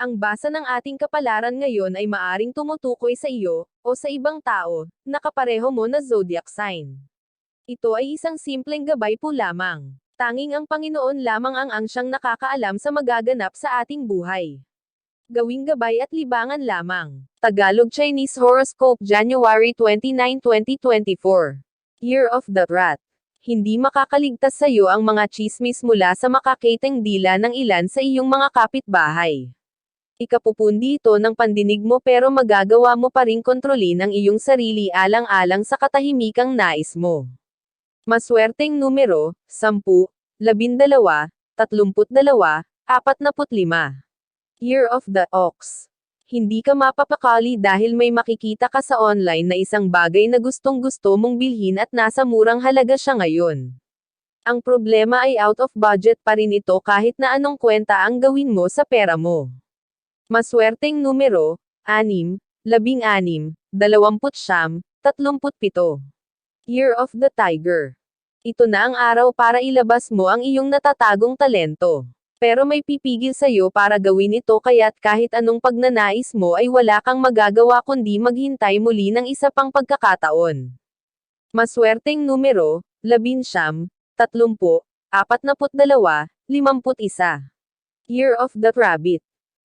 Ang basa ng ating kapalaran ngayon ay maaring tumutukoy sa iyo, o sa ibang tao, na kapareho mo na zodiac sign. Ito ay isang simpleng gabay po lamang. Tanging ang Panginoon lamang ang siyang nakakaalam sa magaganap sa ating buhay. Gawing gabay at libangan lamang. Tagalog Chinese Horoscope January 29, 2024. Year of the Rat. Hindi makakaligtas sa iyo ang mga tsismis mula sa makakitang dila ng ilan sa iyong mga kapitbahay. Ikapupundi ito ng pandinig mo pero magagawa mo pa ring kontrolin ang iyong sarili alang-alang sa katahimikang nais mo. Maswerteng numero, 10, 12, 32, 45. Year of the Ox. Hindi ka mapapakali dahil may makikita ka sa online na isang bagay na gustong-gusto mong bilhin at nasa murang halaga siya ngayon. Ang problema ay out of budget pa rin ito kahit na anong kwenta ang gawin mo sa pera mo. Maswerteng numero, 6, 16, 29, 37. Year of the Tiger. Ito na ang araw para ilabas mo ang iyong natatagong talento. Pero may pipigil sa'yo para gawin ito kaya't kahit anong pagnanais mo ay wala kang magagawa kundi maghintay muli ng isa pang pagkakataon. Maswerteng numero, 11, 30, 42, 51. Year of the Rabbit.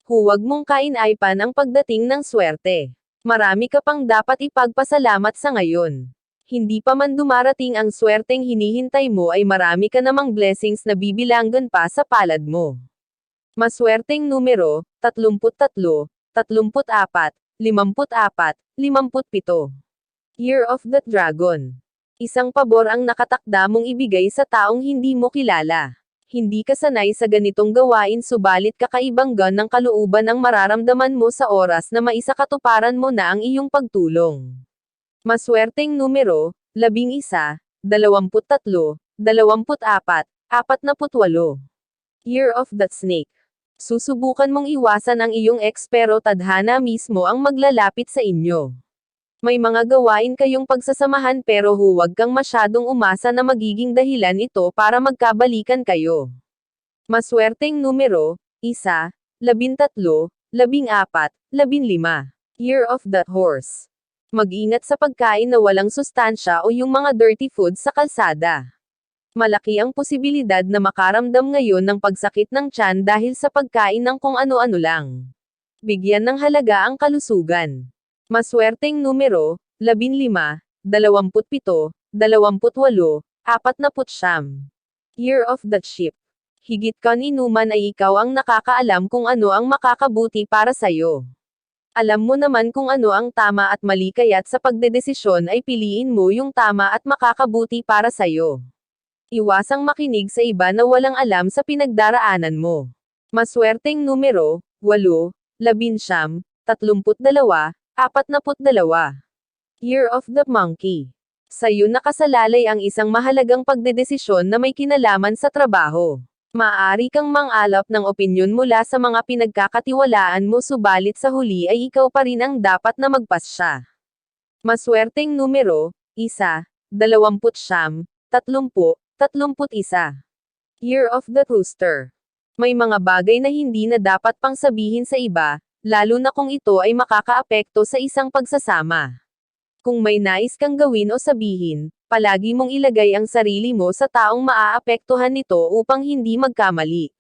Huwag mong kainaipan ang pagdating ng swerte. Marami ka pang dapat ipagpasalamat sa ngayon. Hindi pa man dumarating ang swerteng hinihintay mo ay marami ka namang blessings na bibilanggan pa sa palad mo. Maswerteng numero, 33, 34, 54, 57. Year of the Dragon. Isang pabor ang nakatakda mong ibigay sa taong hindi mo kilala. Hindi ka sanay sa ganitong gawain subalit kakaibang ng kalooban ang mararamdaman mo sa oras na maisakatuparan mo na ang iyong pagtulong. Maswerteng numero, 11, 23, 24, 48. Year of the Snake. Susubukan mong iwasan ang iyong ex pero tadhana mismo ang maglalapit sa inyo. May mga gawain kayong pagsasamahan pero huwag kang masyadong umasa na magiging dahilan ito para magkabalikan kayo. Maswerteng numero, 1, 13, 14, 15. Year of the Horse. Mag-ingat sa pagkain na walang sustansya o yung mga dirty food sa kalsada. Malaki ang posibilidad na makaramdam ngayon ng pagsakit ng tiyan dahil sa pagkain ng kung ano-ano lang. Bigyan ng halaga ang kalusugan. Maswerteng numero, 15, 27, 28, 49. Year of the Sheep. Higit kaninuman ay ikaw ang nakakaalam kung ano ang makakabuti para sa'yo. Alam mo naman kung ano ang tama at mali kaya't sa pagdedesisyon ay piliin mo yung tama at makakabuti para sa'yo. Iwasang makinig sa iba na walang alam sa pinagdaraanan mo. Maswerteng numero, 8, 11, 32, 42. Year of the Monkey. Sa'yo nakasalalay ang isang mahalagang pagdedesisyon na may kinalaman sa trabaho. Maaari kang mang-alap ng opinyon mula sa mga pinagkakatiwalaan mo subalit sa huli ay ikaw pa rin ang dapat na magpasya. Maswerteng numero, 1, 20, 30, 31. Year of the Rooster. May mga bagay na hindi na dapat pang sabihin sa iba, lalo na kung ito ay makakaapekto sa isang pagsasama. Kung may nais kang gawin o sabihin, palagi mong ilagay ang sarili mo sa taong maaapektuhan nito upang hindi magkamali.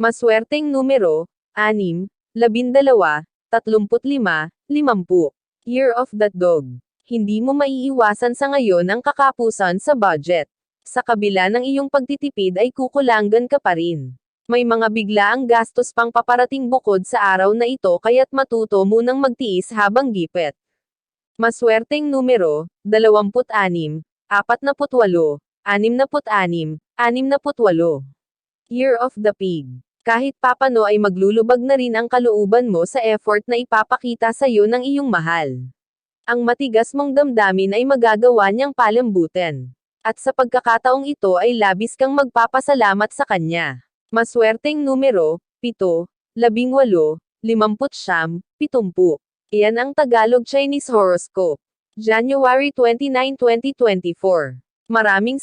Maswerteng numero, 6, 12, 35, 50. Year of the Dog. Hindi mo maiiwasan sa ngayon ang kakapusan sa budget. Sa kabila ng iyong pagtitipid ay kukulangan ka pa rin. May mga biglaang gastos pang paparating bukod sa araw na ito kaya't matuto munang magtiis habang gipit. Maswerteng numero, 26, 48, 66, 68. Year of the Pig. Kahit papano ay maglulubag na rin ang kalooban mo sa effort na ipapakita sa iyo ng iyong mahal. Ang matigas mong damdamin ay magagawa niyang palambutin. At sa pagkakataong ito ay labis kang magpapasalamat sa kanya. Maswerteng numero, 7, 18, 50, 70. Iyan ang Tagalog Chinese Horoscope. January 29, 2024. Maraming